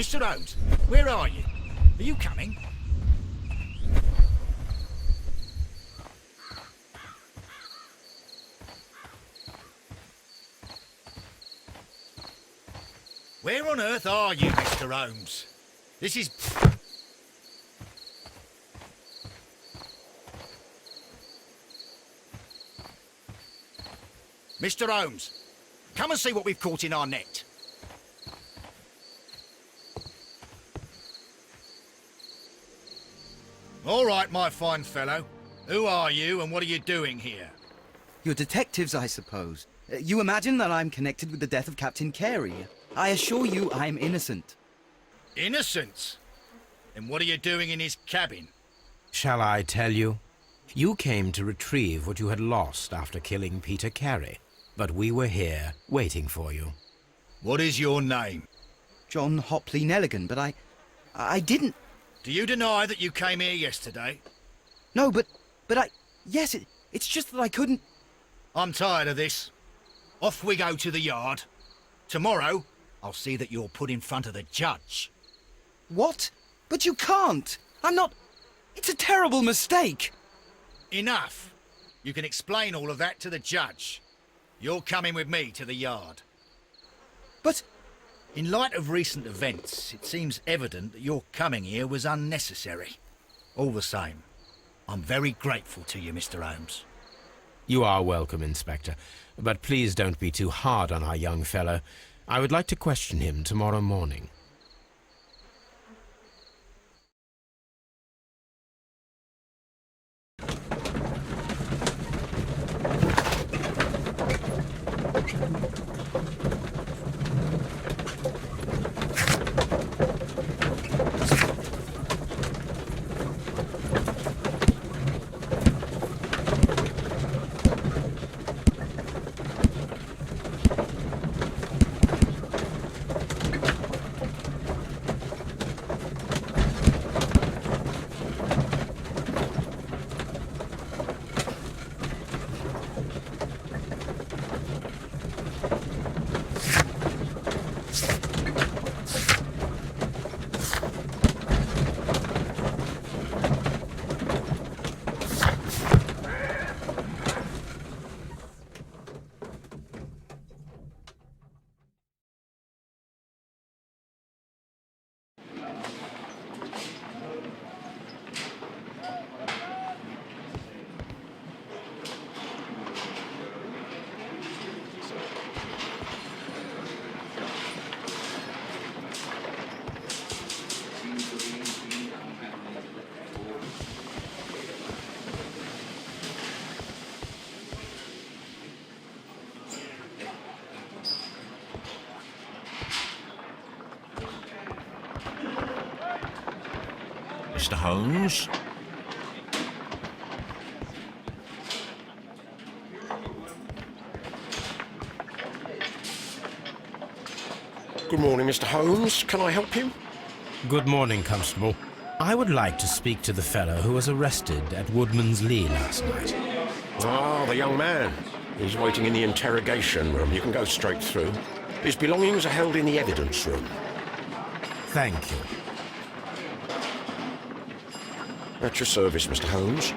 Mr. Holmes, where are you? Are you coming? Where on earth are you, Mr. Holmes? This is... Mr. Holmes, come and see what we've caught in our net. All right, my fine fellow. Who are you and what are you doing here? You're detectives, I suppose. You imagine that I'm connected with the death of Captain Carey. I assure you I'm innocent. Innocent? And what are you doing in his cabin? Shall I tell you? You came to retrieve what you had lost after killing Peter Carey, but we were here, waiting for you. What is your name? John Hopley Nelligan, but I didn't... Do you deny that you came here yesterday? No, but yes, it's just that I couldn't... I'm tired of this. Off we go to the yard. Tomorrow, I'll see that you're put in front of the judge. What? But you can't! I'm not... It's a terrible mistake! Enough! You can explain all of that to the judge. You're coming with me to the yard. But... In light of recent events, it seems evident that your coming here was unnecessary. All the same, I'm very grateful to you, Mr. Holmes. You are welcome, Inspector, but please don't be too hard on our young fellow. I would like to question him tomorrow morning. Mr. Holmes? Good morning, Mr. Holmes. Can I help you? Good morning, Constable. I would like to speak to the fellow who was arrested at Woodman's Lee last night. Ah, the young man. He's waiting in the interrogation room. You can go straight through. His belongings are held in the evidence room. Thank you. At your service, Mr. Holmes.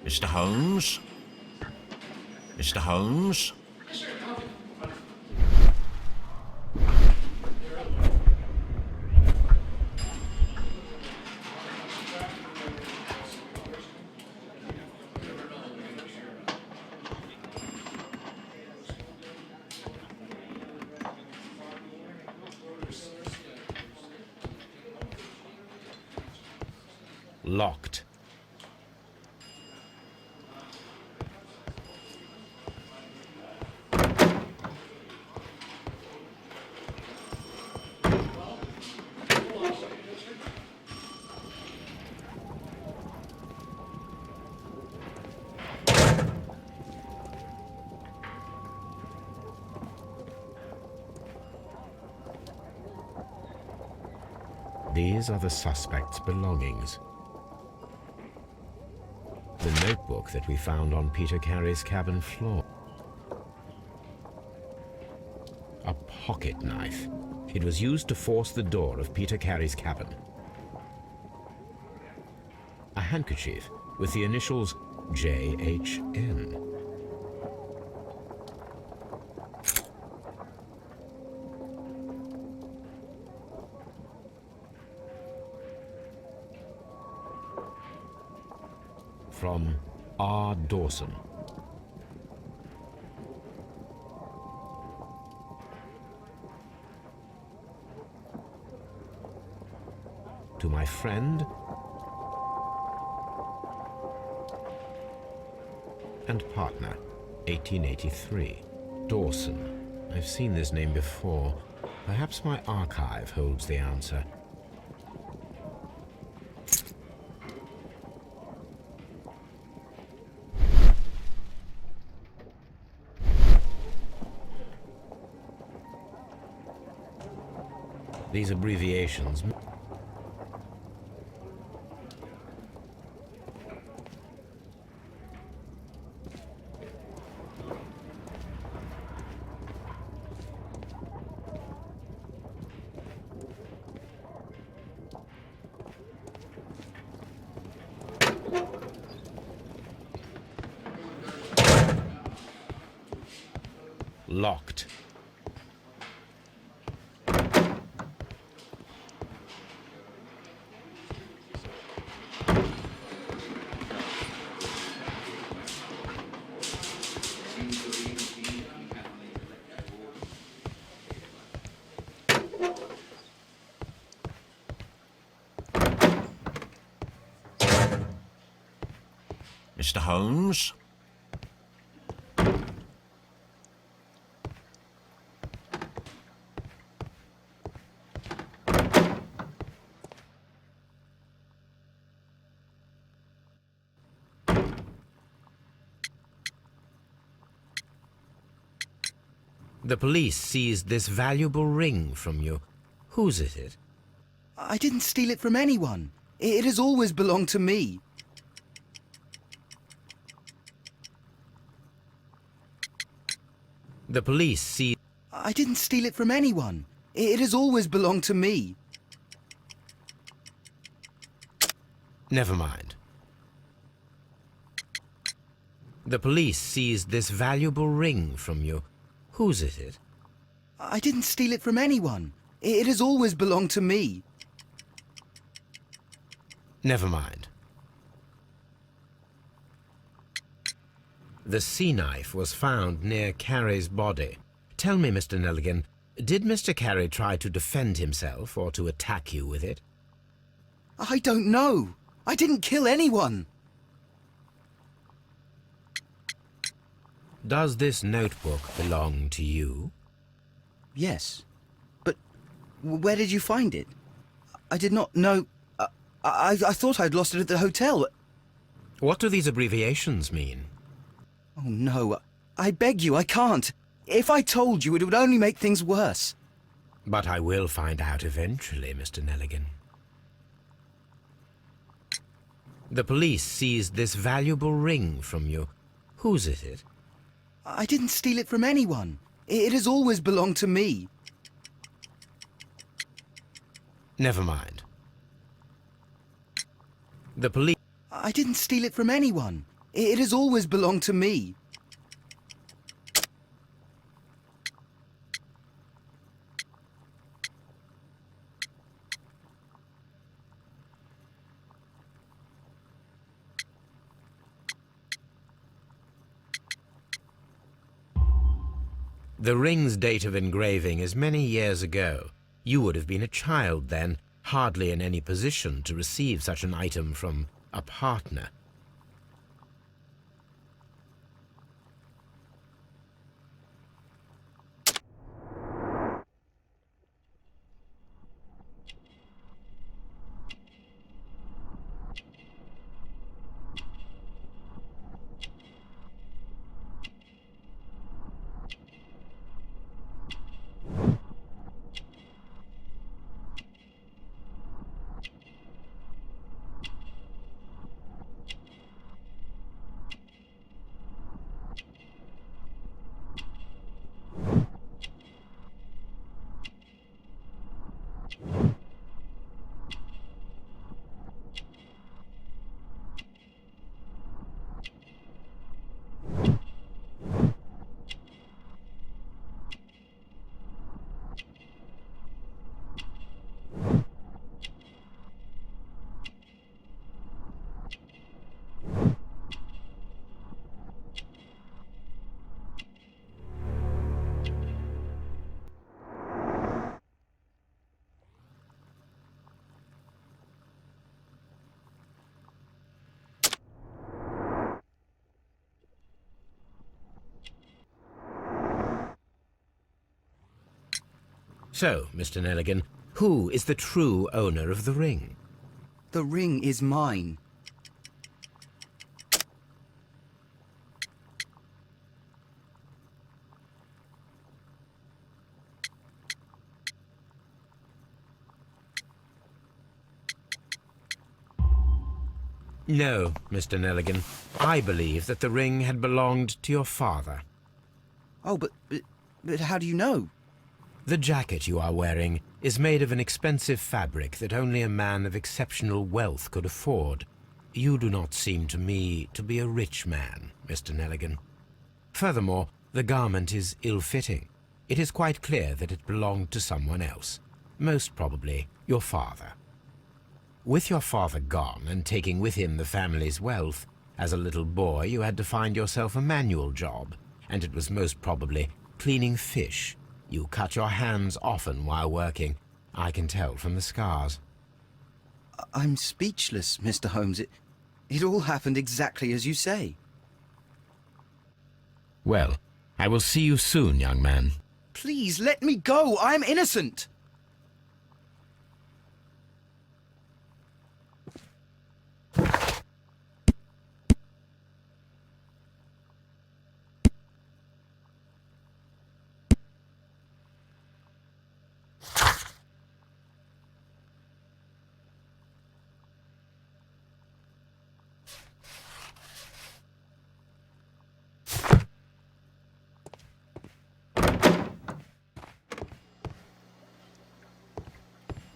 Mr. Holmes? Mr. Holmes? Locked. These are the suspect's belongings. The notebook that we found on Peter Carey's cabin floor. A pocket knife. It was used to force the door of Peter Carey's cabin. A handkerchief with the initials JHN. From R. Dawson. To my friend and partner, 1883. Dawson. I've seen this name before. Perhaps my archive holds the answer. These abbreviations locked. Mr. Holmes? The police seized this valuable ring from you. Whose is it? I didn't steal it from anyone. It has always belonged to me. The police seized... I didn't steal it from anyone. It has always belonged to me. Never mind. The police seized this valuable ring from you. Whose is it? I didn't steal it from anyone. It has always belonged to me. Never mind. The sea knife was found near Carey's body. Tell me, Mr. Nelligan, did Mr. Carey try to defend himself or to attack you with it? I don't know. I didn't kill anyone. Does this notebook belong to you? Yes. But where did you find it? I did not know... I thought I'd lost it at the hotel. What do these abbreviations mean? Oh, no. I beg you, I can't. If I told you, it would only make things worse. But I will find out eventually, Mr. Nelligan. The police seized this valuable ring from you. Whose is it? I didn't steal it from anyone. It has always belonged to me. Never mind. The police... I didn't steal it from anyone. It has always belonged to me. The ring's date of engraving is many years ago. You would have been a child then, hardly in any position to receive such an item from a partner. So, Mr. Nelligan, who is the true owner of the ring? The ring is mine. No, Mr. Nelligan. I believe that the ring had belonged to your father. Oh, but how do you know? The jacket you are wearing is made of an expensive fabric that only a man of exceptional wealth could afford. You do not seem to me to be a rich man, Mr. Nelligan. Furthermore, the garment is ill-fitting. It is quite clear that it belonged to someone else, most probably your father. With your father gone and taking with him the family's wealth, as a little boy you had to find yourself a manual job, and it was most probably cleaning fish. You cut your hands often while working. I can tell from the scars. I'm speechless, Mr. Holmes. It all happened exactly as you say. Well, I will see you soon, young man. Please, let me go! I'm innocent!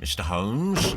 Mr. Holmes?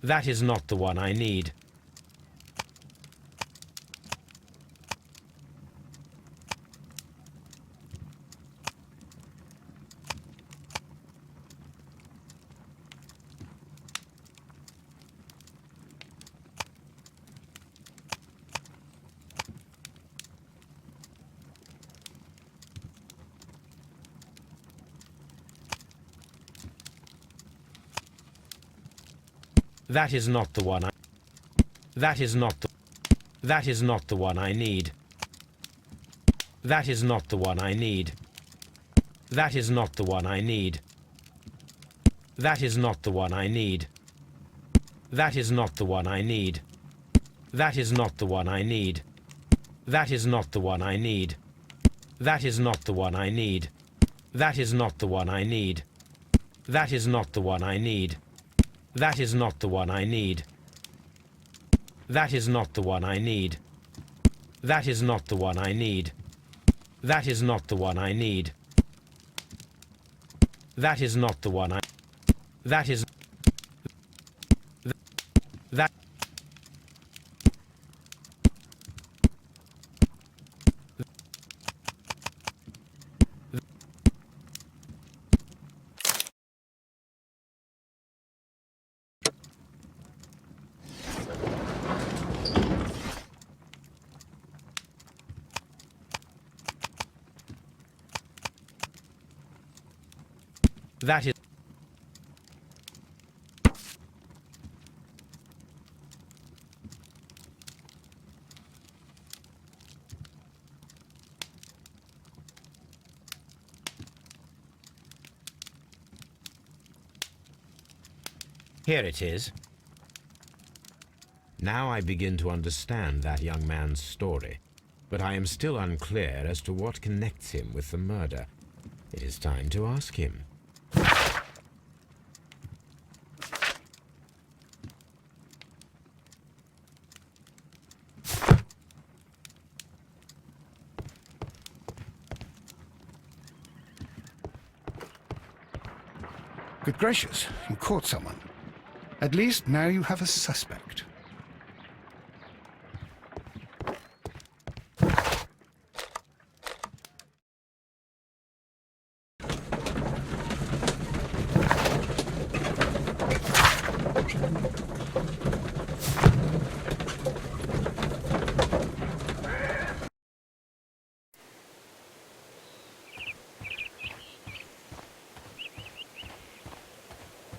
That is not the one I need. That is not the one I... That is not the... That is not the one I need. That is not the one I need. That is not the one I need. That is not the one I need. That is not the one I need. That is not the one I need. That is not the one I need. That is not the one I need. That is not the one I need. That is not the one I need. That is not the one I need. That is not the one I need. That is not the one I need. That is not the one I need. That is not the one I... That is... That... That is... Here it is. Now I begin to understand that young man's story, but I am still unclear as to what connects him with the murder. It is time to ask him. Good gracious, you caught someone. At least now you have a suspect.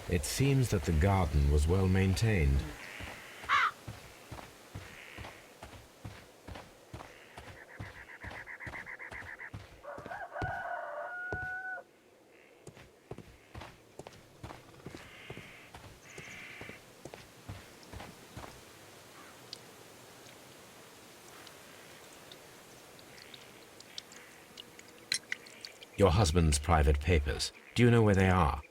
It seems that the garden was well maintained. Your husband's private papers. Do you know where they are?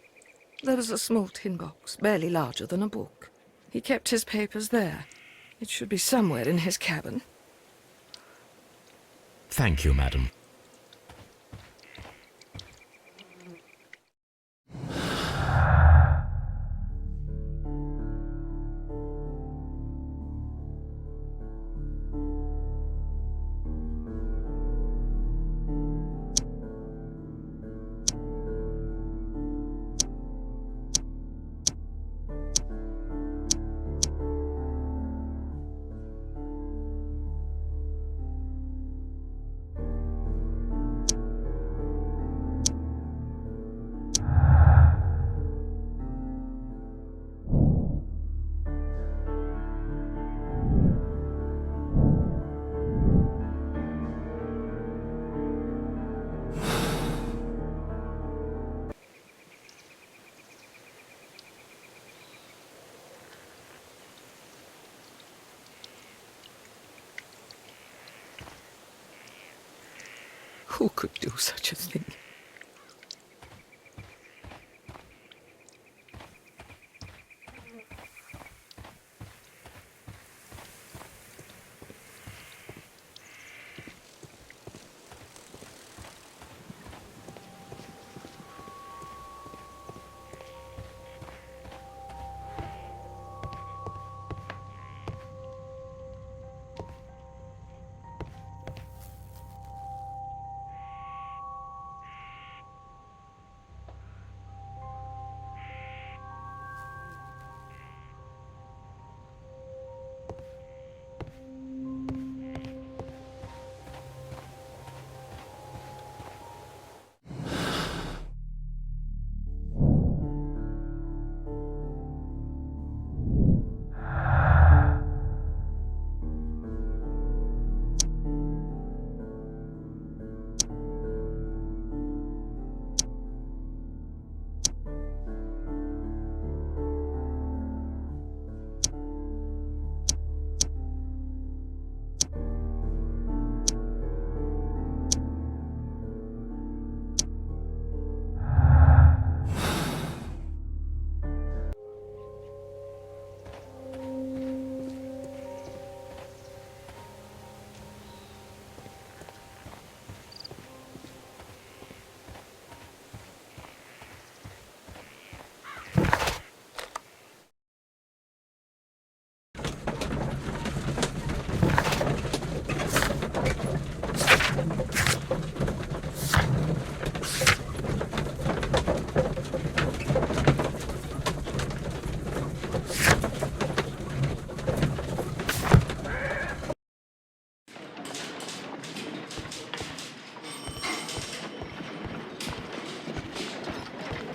There was a small tin box, barely larger than a book. He kept his papers there. It should be somewhere in his cabin. Thank you, madam. Who could do such a thing?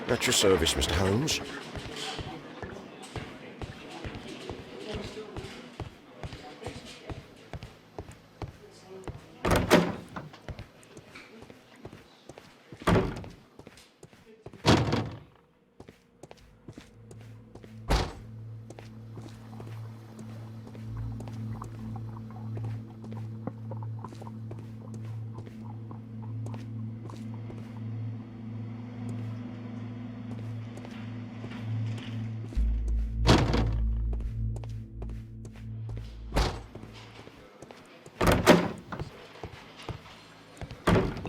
At your service, Mr. Holmes.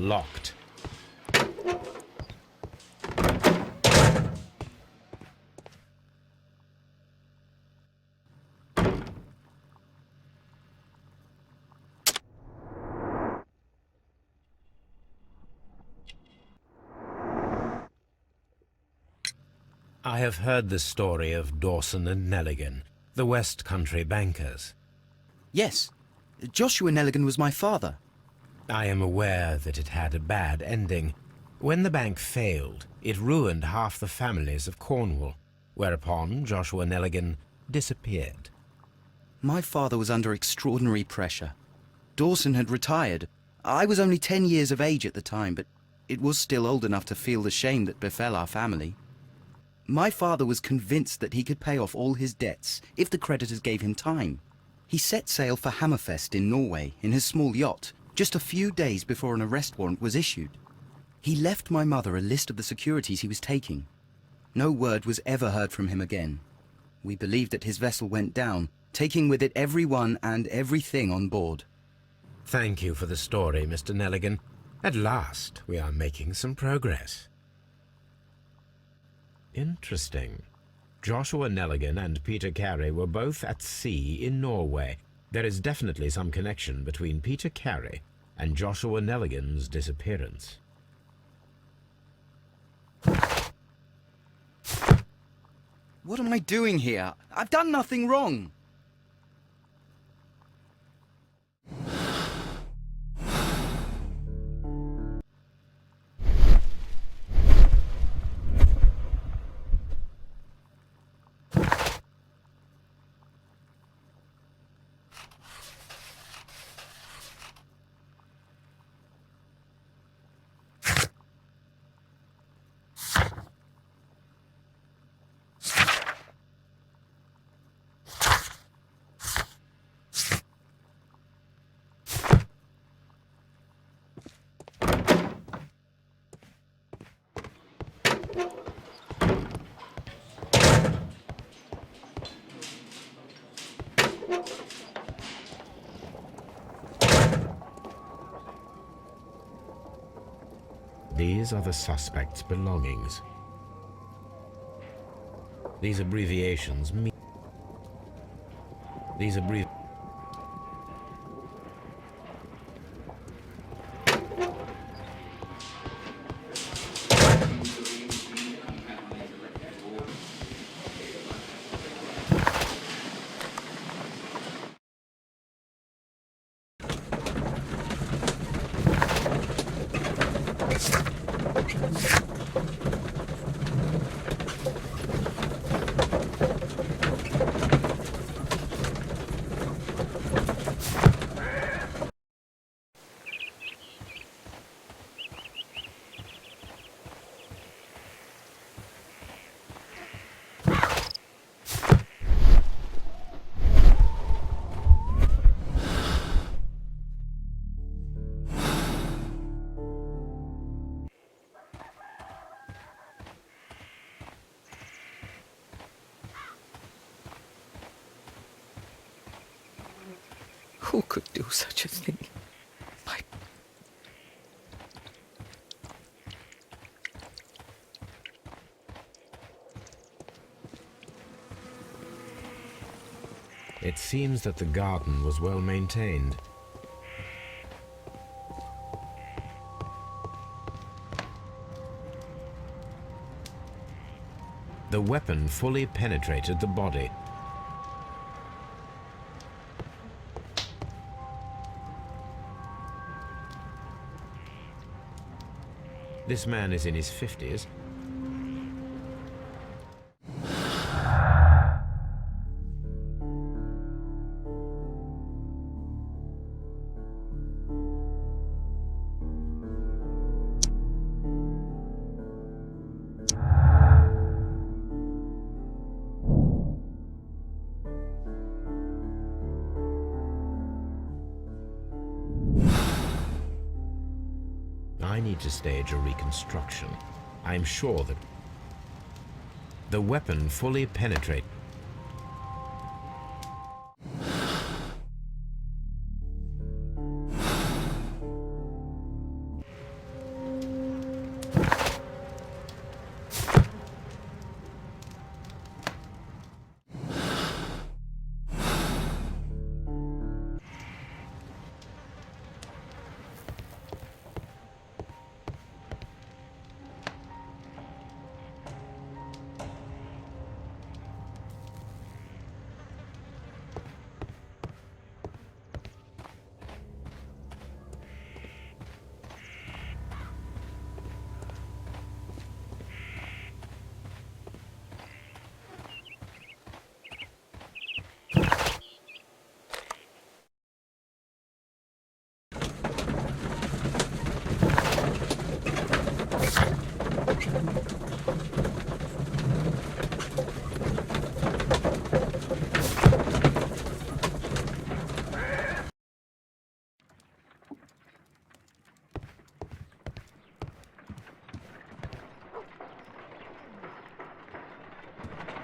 Locked. I have heard the story of Dawson and Nelligan, the West Country bankers. Yes, Joshua Nelligan was my father. I am aware that it had a bad ending. When the bank failed, it ruined half the families of Cornwall, whereupon Joshua Nelligan disappeared. My father was under extraordinary pressure. Dawson had retired. I was only 10 years of age at the time, but it was still old enough to feel the shame that befell our family. My father was convinced that he could pay off all his debts if the creditors gave him time. He set sail for Hammerfest in Norway in his small yacht, just a few days before an arrest warrant was issued. He left my mother a list of the securities he was taking. No word was ever heard from him again. We believed that his vessel went down, taking with it everyone and everything on board. Thank you for the story, Mr. Nelligan. At last, we are making some progress. Interesting. Joshua Nelligan and Peter Carey were both at sea in Norway. There is definitely some connection between Peter Carey and Joshua Nelligan's disappearance. What am I doing here? I've done nothing wrong. These are the suspect's belongings. These abbreviations mean... Who could do such a thing? My... It seems that the garden was well maintained. The weapon fully penetrated the body. This man is in his 50s. I need to stage a reconstruction. I am sure that the weapon fully penetrates.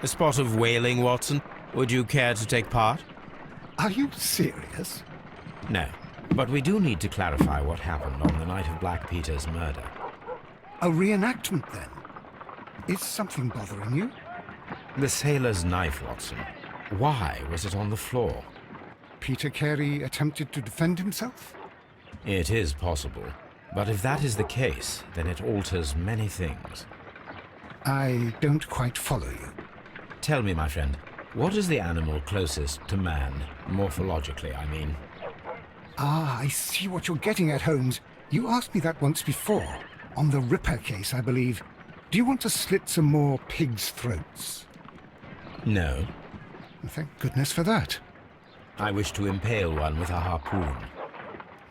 A spot of whaling, Watson. Would you care to take part? Are you serious? No. But we do need to clarify what happened on the night of Black Peter's murder. A reenactment, then? Is something bothering you? The sailor's knife, Watson. Why was it on the floor? Peter Carey attempted to defend himself? It is possible. But if that is the case, then it alters many things. I don't quite follow you. Tell me, my friend, what is the animal closest to man, morphologically, I mean? Ah, I see what you're getting at, Holmes. You asked me that once before. On the Ripper case, I believe. Do you want to slit some more pigs' throats? No. Thank goodness for that. I wish to impale one with a harpoon.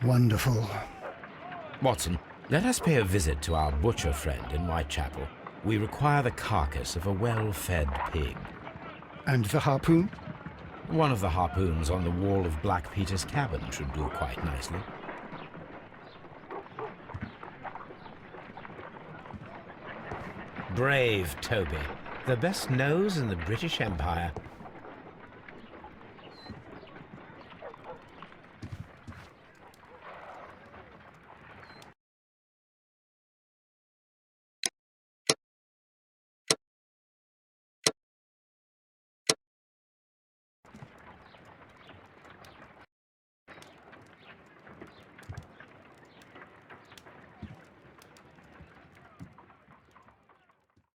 Wonderful. Watson, let us pay a visit to our butcher friend in Whitechapel. We require the carcass of a well-fed pig. And the harpoon? One of the harpoons on the wall of Black Peter's cabin should do quite nicely. Brave Toby, the best nose in the British Empire.